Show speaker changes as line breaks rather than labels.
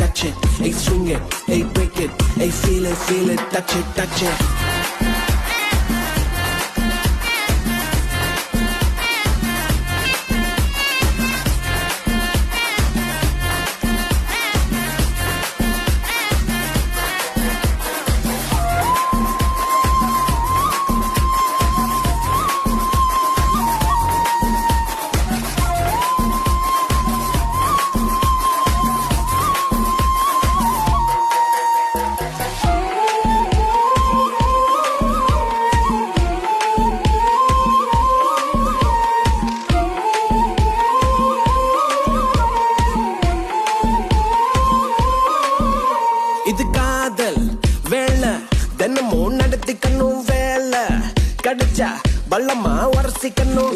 touch it, hey swing it, hey break it, hey feel it, touch it, touch it. இது காதல் வேலை தினமும் நடத்திக்கணும் வேலை கிடைச்சா பள்ளமா உரசிக்கணும்